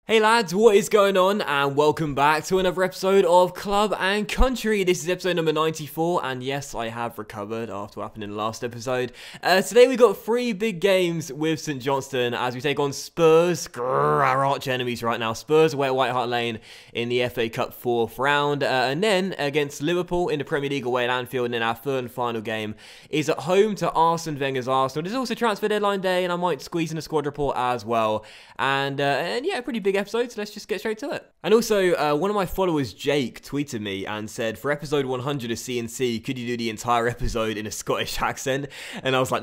Hey lads, what is going on? And welcome back to another episode of Club and Country. This is episode number 94, and yes, I have recovered after what happened in the last episode. Today we got 3 big games with St Johnstone as we take on Spurs, our arch enemies right now. Spurs away at White Hart Lane in the FA Cup 4th round, and then against Liverpool in the Premier League away at Anfield, and then our third and final game is at home to Arsene Wenger's Arsenal. There's also transfer deadline day, and I might squeeze in a squad report as well. And yeah, pretty big episode, so let's just get straight to it. And also, one of my followers, Jake, tweeted me and said, for episode 100 of C&C, could you do the entire episode in a Scottish accent? And I was like,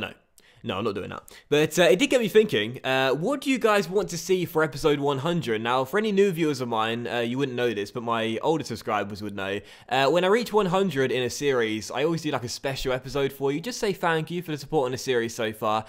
no, I'm not doing that. But it did get me thinking, what do you guys want to see for episode 100? Now, for any new viewers of mine, you wouldn't know this, but my older subscribers would know. When I reach 100 in a series, I always do like a special episode for you. Just say thank you for the support on the series so far.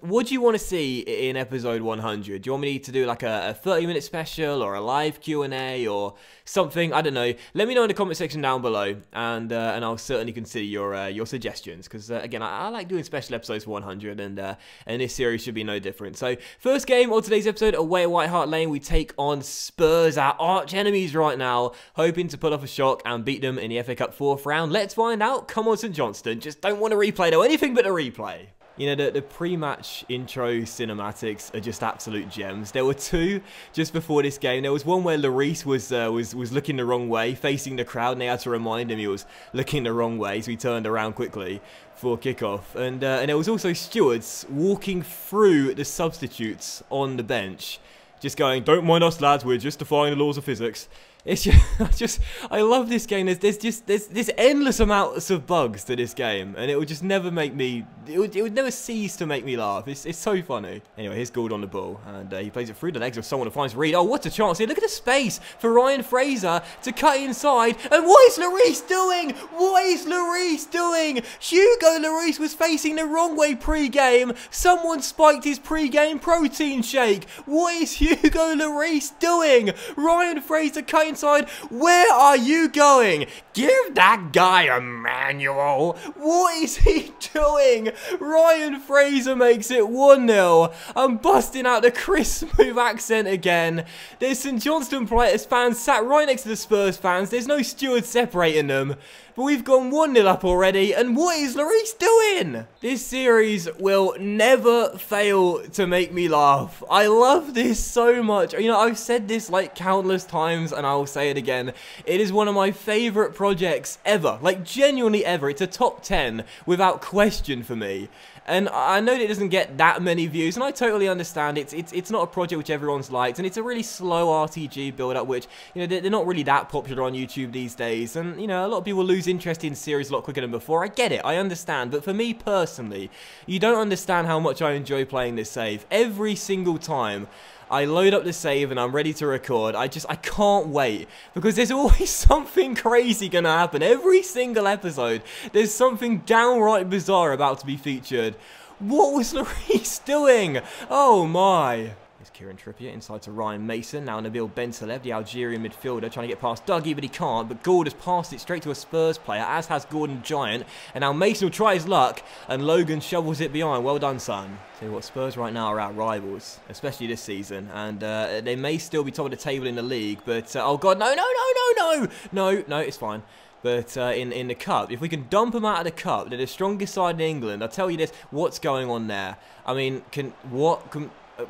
What do you want to see in episode 100? Do you want me to do like a 30-minute special or a live Q&A or something? I don't know. Let me know in the comment section down below, and I'll certainly consider your suggestions. Because again, I like doing special episodes for 100. And this series should be no different. So, first game of today's episode, away at White Hart Lane, we take on Spurs, our arch enemies right now, hoping to pull off a shock and beat them in the FA Cup 4th round. Let's find out. Come on, St Johnstone. Just don't want to replay, though. Anything but a replay. You know, the pre-match intro cinematics are just absolute gems. There were 2 just before this game. There was one where Lloris was looking the wrong way, facing the crowd, and they had to remind him he was looking the wrong way, so he turned around quickly for kickoff. And there was also stewards walking through the substitutes on the bench, just going, "Don't mind us, lads. We're just defying the laws of physics." It's just, I love this game. There's endless amounts of bugs to this game, and it would just never make me, it would never cease to make me laugh. It's so funny. Anyway, here's Gould on the ball, and he plays it through the legs of someone who finds Reed. Oh, what a chance here. Look at the space for Ryan Fraser to cut inside, and what is Lloris doing? What is Lloris doing? Hugo Lloris was facing the wrong way pre-game. Someone spiked his pre-game protein shake. What is Hugo Lloris doing? Ryan Fraser cutting inside. Where are you going? Give that guy a manual. What is he doing? Ryan Fraser makes it 1-0. I'm busting out the Chris Smooth accent again. There's St Johnstone fans sat right next to the Spurs fans. There's no steward separating them. But we've gone 1-0 up already, and what is Lloris doing? This series will never fail to make me laugh. I love this so much. You know, I've said this like countless times, and I'll say it again. It is one of my favourite projects ever. Like, genuinely ever. It's a top 10 without question for me. And I know that it doesn't get that many views, and I totally understand. It's not a project which everyone's liked, and it's a really slow RTG build-up, which, you know, they're not really that popular on YouTube these days. And, you know, a lot of people lose interest in series a lot quicker than before. I get it, I understand. But for me personally, you don't understand how much I enjoy playing this save. Every single time I load up the save and I'm ready to record, I can't wait, because there's always something crazy gonna happen. Every single episode, there's something downright bizarre about to be featured. What was Lloris doing? Oh my. Here's Kieran Trippier inside to Ryan Mason. Now Nabil Bentaleb, the Algerian midfielder, trying to get past Dougie, but he can't. But Gould has passed it straight to a Spurs player, as has Gordon Giant. And now Mason will try his luck, and Logan shovels it behind. Well done, son. Tell you what, Spurs right now are our rivals, especially this season. And they may still be top of the table in the league, but oh god, no, it's fine. But in the cup, if we can dump them out of the cup, they're the strongest side in England. I'll tell you this, what's going on there? I mean,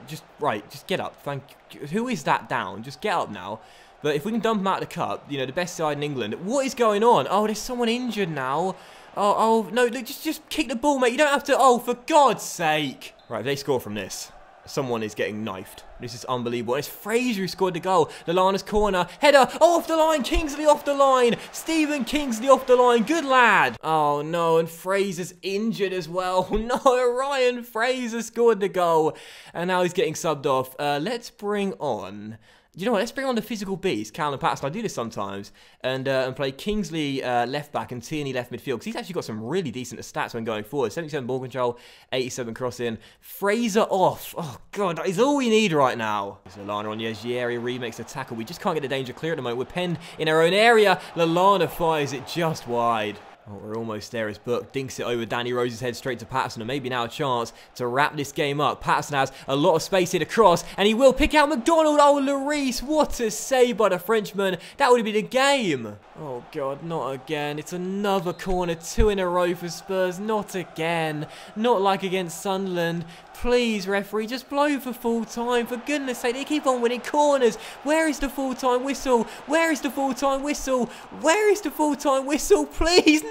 just get up. Thank you. Who is that down? Just get up now. But if we can dump them out of the cup, you know, the best side in England. What is going on? Oh, there's someone injured now. Oh no, just kick the ball, mate. You don't have to. Oh, for God's sake. Right, if they score from this, someone is getting knifed. This is unbelievable. And it's Fraser who scored the goal. Lallana's corner. Header. Oh, off the line. Kingsley off the line. Stephen Kingsley off the line. Good lad. Oh, no. And Fraser's injured as well. No, Ryan Fraser scored the goal. And now he's getting subbed off. Let's bring on... You know what, let's bring on the physical beast, Callum Patterson. I do this sometimes, and play Kingsley left back and Tierney left midfield, because he's actually got some really decent stats when going forward. 77 ball control, 87 crossing. Fraser off. Oh, God, that is all we need right now. There's Lallana on the edge. The area remakes the tackle. We just can't get the danger clear at the moment. We're penned in our own area. Lallana fires it just wide. Oh, we're almost there as Burke dinks it over Danny Rose's head straight to Patterson, and maybe now a chance to wrap this game up. Patterson has a lot of space here to cross, and he will pick out McDonald. Oh, Lloris, what a save by the Frenchman. That would be the game. Oh, God, not again. It's another corner, 2 in a row for Spurs. Not again. Not like against Sunderland. Please, referee, just blow for full time. For goodness sake, they keep on winning corners. Where is the full-time whistle? Where is the full-time whistle? Where is the full-time whistle? Please, no!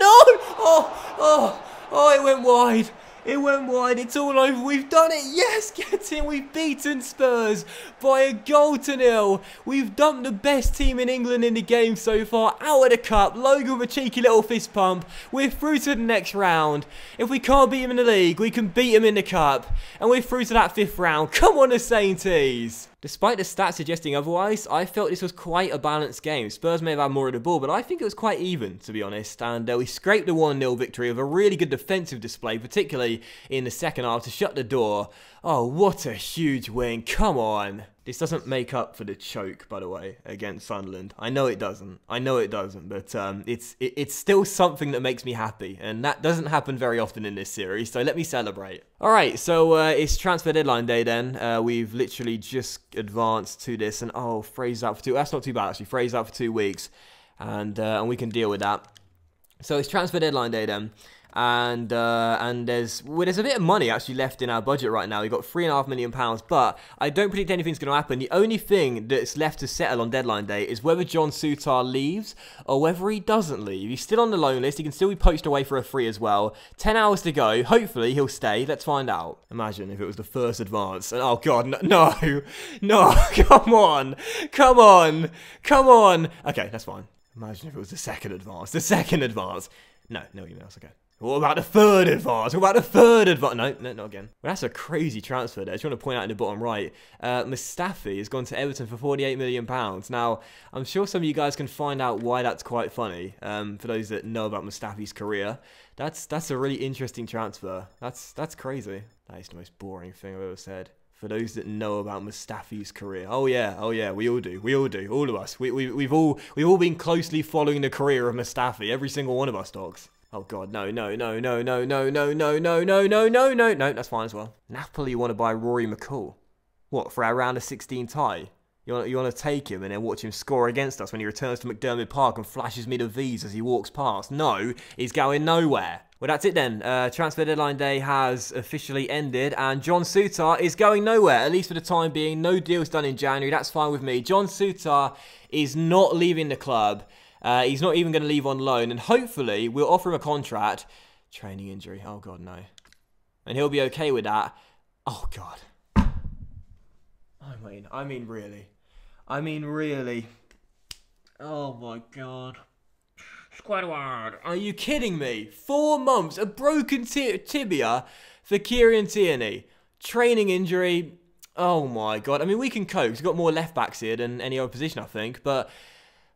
Oh, it went wide. It went wide. It's all over. We've done it. Yes, get in. We've beaten Spurs by a goal to 0. We've dumped the best team in England in the game so far out of the cup. Logan with a cheeky little fist pump. We're through to the next round. If we can't beat him in the league, we can beat him in the cup. And we're through to that 5th round. Come on, the Sainties. Despite the stats suggesting otherwise, I felt this was quite a balanced game. Spurs may have had more of the ball, but I think it was quite even, to be honest. And we scraped a 1-0 victory with a really good defensive display, particularly in the second half to shut the door. Oh, what a huge win. Come on. This doesn't make up for the choke, by the way, against Sunderland. I know it doesn't. But it's still something that makes me happy, and that doesn't happen very often in this series, so let me celebrate. Alright, so it's transfer deadline day then. We've literally just advanced to this, and oh, Fraser's out for 2. That's not too bad, actually. Fraser's out for 2 weeks, and we can deal with that. So it's transfer deadline day then. And there's a bit of money actually left in our budget right now. We've got £3.5 million, but I don't predict anything's going to happen. The only thing that's left to settle on deadline day is whether John Souttar leaves or whether he doesn't leave. He's still on the loan list. He can still be poached away for a free as well. 10 hours to go. Hopefully he'll stay. Let's find out. Imagine if it was the first advance. And oh God, no, come on. Okay, that's fine. Imagine if it was the second advance. No emails. Okay. What about the third advance? No, not again. Well, that's a crazy transfer there. I just want to point out in the bottom right. Mustafi has gone to Everton for £48 million. Now, I'm sure some of you guys can find out why that's quite funny. For those that know about Mustafi's career, that's a really interesting transfer. That's crazy. That is the most boring thing I've ever said. For those that know about Mustafi's career. Oh yeah, we all do, all of us. We've all been closely following the career of Mustafi, every single one of us dogs. Oh God, no, that's fine as well. Napoli want to buy Rory McCall. What, for our round of 16 tie? You want to take him and then watch him score against us when he returns to McDermott Park and flashes me the V's as he walks past? No, he's going nowhere. Well, that's it then. Transfer deadline day has officially ended, and John Souttar is going nowhere, at least for the time being. No deals done in January. That's fine with me. John Souttar is not leaving the club. He's not even going to leave on loan, and hopefully we'll offer him a contract. Training injury. Oh, God, no. And he'll be okay with that. Oh, God. I mean, really. Oh, my God. Squidward. Are you kidding me? 4 months, a broken tibia for Kieran Tierney. Training injury. Oh, my God. I mean, we can cope. We've got more left-backs here than any other position, I think, but...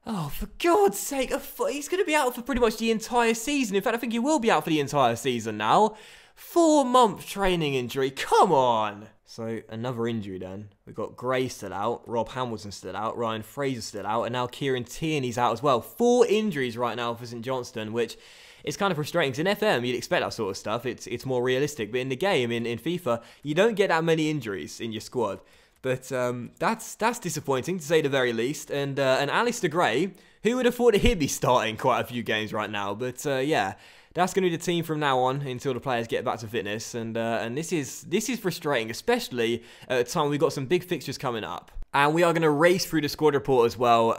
Oh, for God's sake, he's going to be out for pretty much the entire season. In fact, I think he will be out for the entire season now. 4-month training injury, come on. So, another injury then. We've got Gray still out, Rob Hamilton still out, Ryan Fraser still out, and now Kieran Tierney's out as well. 4 injuries right now for St Johnstone, which is kind of frustrating. Because in FM, you'd expect that sort of stuff. It's more realistic. But in the game, in FIFA, you don't get that many injuries in your squad. But that's disappointing, to say the very least. And Alistair Gray, who would have thought that he'd be starting quite a few games right now? But yeah, that's going to be the team from now on until the players get back to fitness. And this is frustrating, especially at a time we've got some big fixtures coming up. And we are going to race through the squad report as well.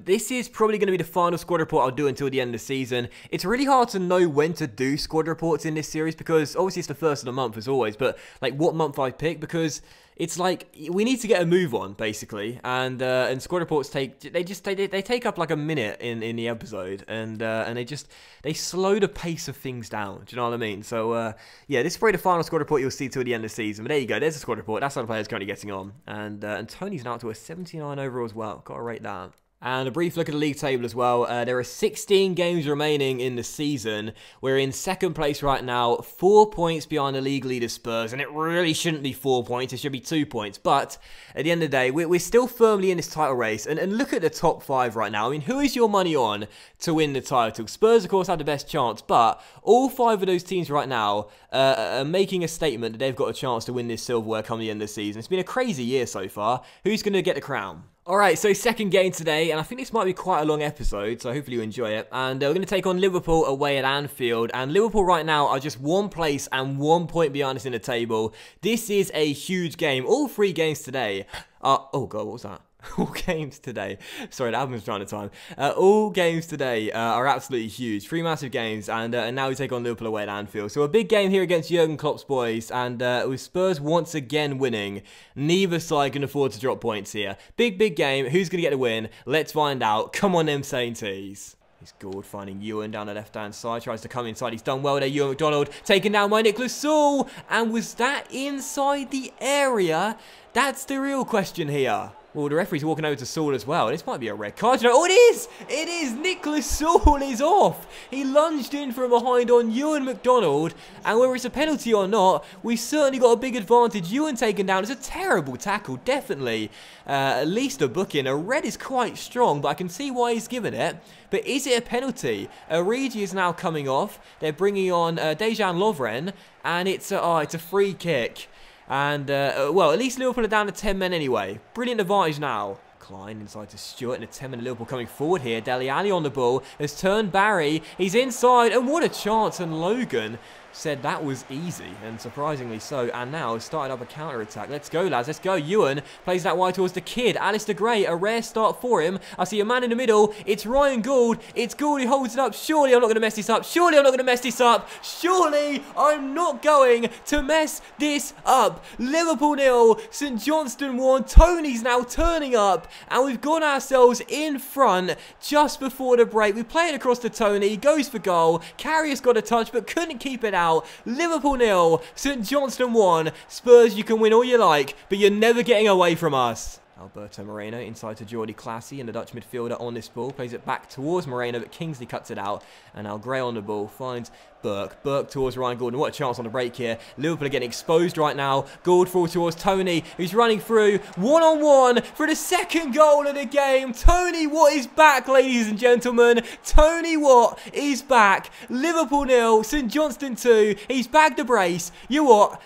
This is probably going to be the final squad report I'll do until the end of the season. It's really hard to know when to do squad reports in this series because obviously it's the first of the month as always. But like what month I pick, because it's like we need to get a move on basically, and squad reports take up like a minute in the episode, and they slow the pace of things down. Do you know what I mean? So yeah, this is probably the final squad report you'll see till the end of the season. But there you go, there's the squad report. That's how the players currently getting on, and Tony's now up to a 79 overall as well. Gotta rate that. And a brief look at the league table as well. There are 16 games remaining in the season. We're in second place right now, 4 points behind the league leader Spurs. And it really shouldn't be 4 points, it should be 2 points. But at the end of the day, we're still firmly in this title race. And look at the top 5 right now. I mean, who is your money on to win the title? Spurs, of course, have the best chance. But all 5 of those teams right now are making a statement that they've got a chance to win this silverware come the end of the season. It's been a crazy year so far. Who's going to get the crown? Alright, so second game today, and I think this might be quite a long episode, so hopefully you enjoy it. And we're going to take on Liverpool away at Anfield, and Liverpool right now are just 1 place and 1 point behind us in the table. This is a huge game. All 3 games today oh god, what was that? All games today. Sorry, the album's trying to time. All games today are absolutely huge. 3 massive games, and now we take on Liverpool away at Anfield. So a big game here against Jurgen Klopp's boys, and with Spurs once again winning, neither side can afford to drop points here. Big game. Who's going to get the win? Let's find out. Come on, them Sainties. He's Gould finding Ewan down the left-hand side. Tries to come inside. He's done well there. Ewan McDonald taken down by Nicholas Saul. And was that inside the area? That's the real question here. Well, the referee's walking over to Saul as well. This might be a red card. You know, oh, it is! It is! Nicholas Saul is off! He lunged in from behind on Ewan McDonald, and whether it's a penalty or not, we certainly got a big advantage. Ewan taken down. It's a terrible tackle, definitely. At least a booking. A red is quite strong, but I can see why he's given it. But is it a penalty? Origi is now coming off. They're bringing on Dejan Lovren, and it's a free kick. And, well, at least Liverpool are down to 10 men anyway. Brilliant advantage now. Klein inside to Stewart, and a 10-man Liverpool coming forward here. Dele Alli on the ball, has turned Barry. He's inside, and what a chance. And Logan said that was easy, and surprisingly so. And now started up a counter-attack. Let's go, lads. Let's go. Ewan plays that wide towards the kid. Alistair Gray, a rare start for him. I see a man in the middle. It's Ryan Gould. It's Gould who holds it up. Surely I'm not going to mess this up. Surely I'm not going to mess this up. Surely I'm not going to mess this up. Liverpool 0, St Johnstone 1. Tony's now turning up, and we've got ourselves in front just before the break. We play it across to Tony. He goes for goal. Carrier's got a touch, but couldn't keep it out. Liverpool 0, St Johnstone 1. Spurs, you can win all you like, but you're never getting away from us. Alberto Moreno inside to Jordi Classy, and the Dutch midfielder on this ball. Plays it back towards Moreno, but Kingsley cuts it out. And now Gray on the ball finds Burke. Burke towards Ryan Gould. And what a chance on the break here. Liverpool are getting exposed right now. Gould falls towards Tony, who's running through. One-on-one for the second goal of the game. Tony Watt is back, ladies and gentlemen. Tony Watt is back. Liverpool 0, St Johnstone 2. He's bagged the brace. You what?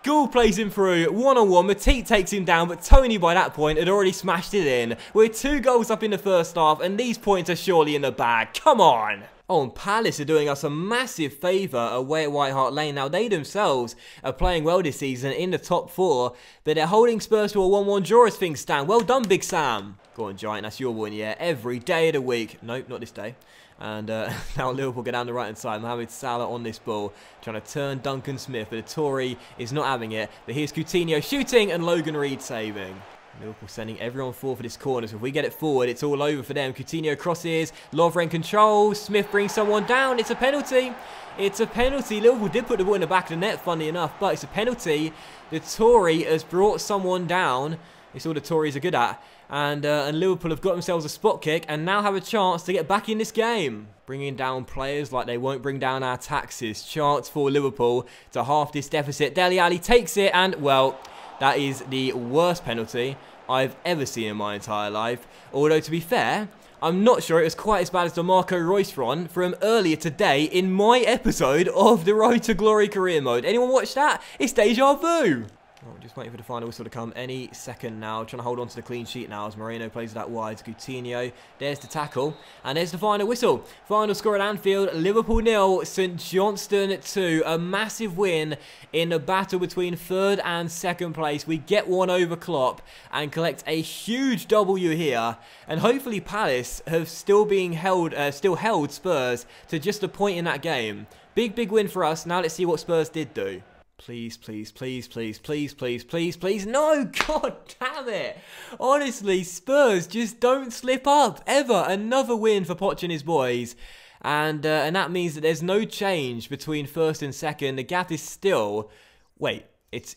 Gould plays him through. One-on-one. Matip takes him down, but Tony by that point had already smashed it in. We're 2 goals up in the first half, and these points are surely in the bag. Come on! Oh, and Palace are doing us a massive favour away at White Hart Lane. Now, they themselves are playing well this season in the top 4, but they're holding Spurs to a 1-1 draw as things stand. Well done, Big Sam. Go on, Giant, that's your one, yeah. Every day of the week. Nope, not this day. And now Liverpool go down the right-hand side. Mohamed Salah on this ball, trying to turn Duncan Smith, but the Tory is not having it. But here's Coutinho shooting, and Logan Reed saving. Liverpool sending everyone forward for this corner, so if we get it forward, it's all over for them. Coutinho crosses, Lovren controls, Smith brings someone down. It's a penalty. It's a penalty. Liverpool did put the ball in the back of the net, funny enough, but it's a penalty. The Tory has brought someone down. It's all the Tories are good at. And Liverpool have got themselves a spot kick and now have a chance to get back in this game. Bringing down players like they won't bring down our taxes. Chance for Liverpool to half this deficit. Dele Alli takes it, and, well, that is the worst penalty I've ever seen in my entire life. Although, to be fair, I'm not sure it was quite as bad as the Marco Reus run from earlier today in my episode of the Road to Glory career mode. Anyone watch that? It's deja vu. Oh, just waiting for the final whistle to come any second now. Trying to hold on to the clean sheet now as Moreno plays that wide to Coutinho. There's the tackle. And there's the final whistle. Final score at Anfield. Liverpool 0, St Johnstone 2. A massive win in the battle between 3rd and 2nd place. We get one over Klopp and collect a huge W here. And hopefully Palace have still held Spurs to just a point in that game. Big win for us. Now let's see what Spurs did do. Please, please, please, please, please, please, please, please. No, god damn it. Honestly, Spurs just don't slip up, ever. Another win for Poch and his boys. And that means that there's no change between 1st and 2nd. The gap is still... Wait, it's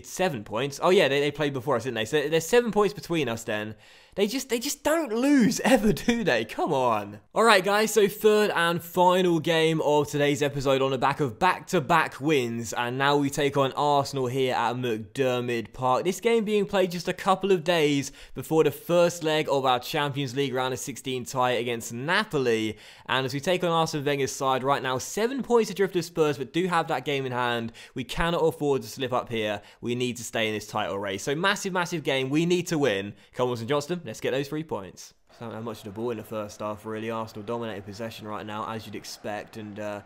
7 points. Oh yeah, they played before us, didn't they? So there's 7 points between us then. They just don't lose ever, do they? Come on. Alright guys, so third and final game of today's episode on the back of back-to-back wins, and now we take on Arsenal here at McDermott Park. This game being played just a couple of days before the first leg of our Champions League round of 16 tie against Napoli, and as we take on Arsene Wenger's side right now, 7 points adrift of Spurs, but do have that game in hand. We cannot afford to slip up here. We need to stay in this title race. So massive game. We need to win. Come on, St Johnston. Let's get those 3 points. Don't have much of the ball in the first half, really. Arsenal dominating possession right now, as you'd expect, and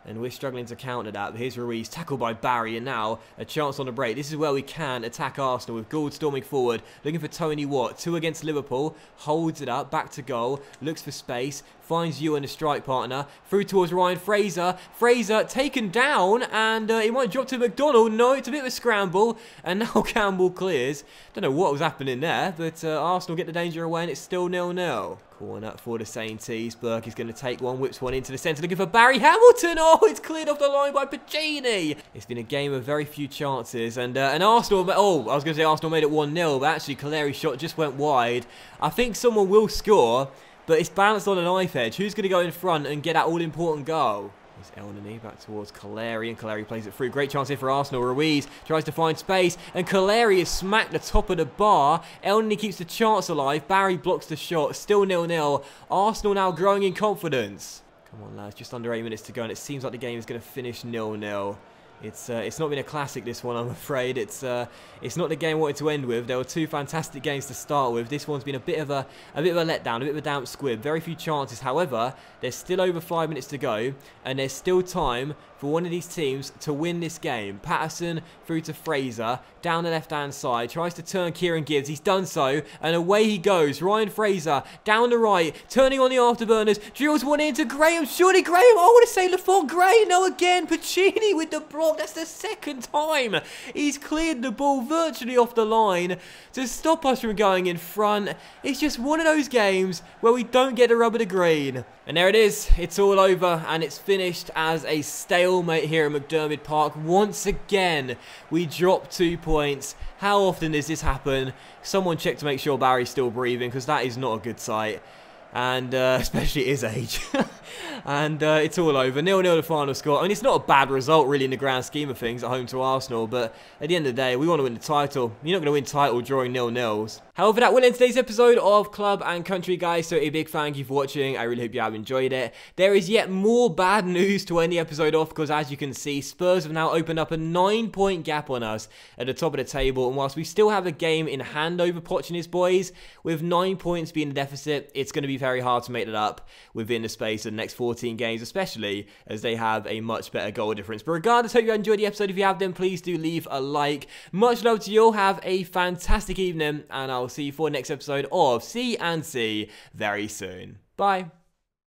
we're struggling to counter that. But here's Ruiz, tackled by Barry, and now a chance on the break. This is where we can attack Arsenal with Gould storming forward, looking for Tony Watt. 2 against Liverpool, holds it up, back to goal, looks for space, finds Ewan, a strike partner, through towards Ryan Fraser. Fraser taken down, and it might drop to McDonald. No, it's a bit of a scramble, and now Campbell clears. Don't know what was happening there, but Arsenal get the danger away, and it's still 0-0. Corner for the Sainties. Burke is going to take one, whips one into the centre, looking for Barry Hamilton. Oh, it's cleared off the line by Pacini. It's been a game of very few chances, and Arsenal, oh, I was going to say Arsenal made it 1-0, but actually Caleri's shot just went wide. I think someone will score, but it's balanced on a knife edge. Who's going to go in front and get that all-important goal? It's Elneny back towards Caleri, and Caleri plays it through. Great chance here for Arsenal. Ruiz tries to find space, and Caleri is smacked the top of the bar. Elneny keeps the chance alive. Barry blocks the shot. Still 0-0. Arsenal now growing in confidence. Come on, lads. Just under 8 minutes to go, and it seems like the game is going to finish 0-0. It's not been a classic, this one, I'm afraid. It's not the game I wanted to end with. There were 2 fantastic games to start with. This one's been a bit of a letdown, a bit of a damp squib. Very few chances. However, there's still over 5 minutes to go, and there's still time for one of these teams to win this game. Patterson through to Fraser, down the left-hand side, tries to turn Kieran Gibbs. He's done so, and away he goes. Ryan Fraser, down the right, turning on the afterburners, drills one into Graham. Surely Graham, I want to say Lafont Gray. No, again, Pacini with the block. That's the second time he's cleared the ball virtually off the line to stop us from going in front. It's just one of those games where we don't get the rub of the green. And there it is. It's all over, and it's finished as a stalemate here at McDermott Park. Once again, we drop 2 points. How often does this happen? Someone check to make sure Barry's still breathing, because that is not a good sight. And especially at his age. And it's all over. 0-0 the final score. I mean, it's not a bad result, really, in the grand scheme of things at home to Arsenal. But at the end of the day, we want to win the title. You're not going to win title drawing 0-0s. However, that will end today's episode of Club and Country, guys. So a big thank you for watching. I really hope you have enjoyed it. There is yet more bad news to end the episode off, because as you can see, Spurs have now opened up a 9-point gap on us at the top of the table. And whilst we still have a game in hand over Poch and his boys, with 9 points being the deficit, it's going to be very hard to make that up within the space of the next 14 games, especially as they have a much better goal difference. But regardless, hope you enjoyed the episode. If you have, then please do leave a like. Much love to you all. Have a fantastic evening, and I'll see you for the next episode of C&C very soon. Bye.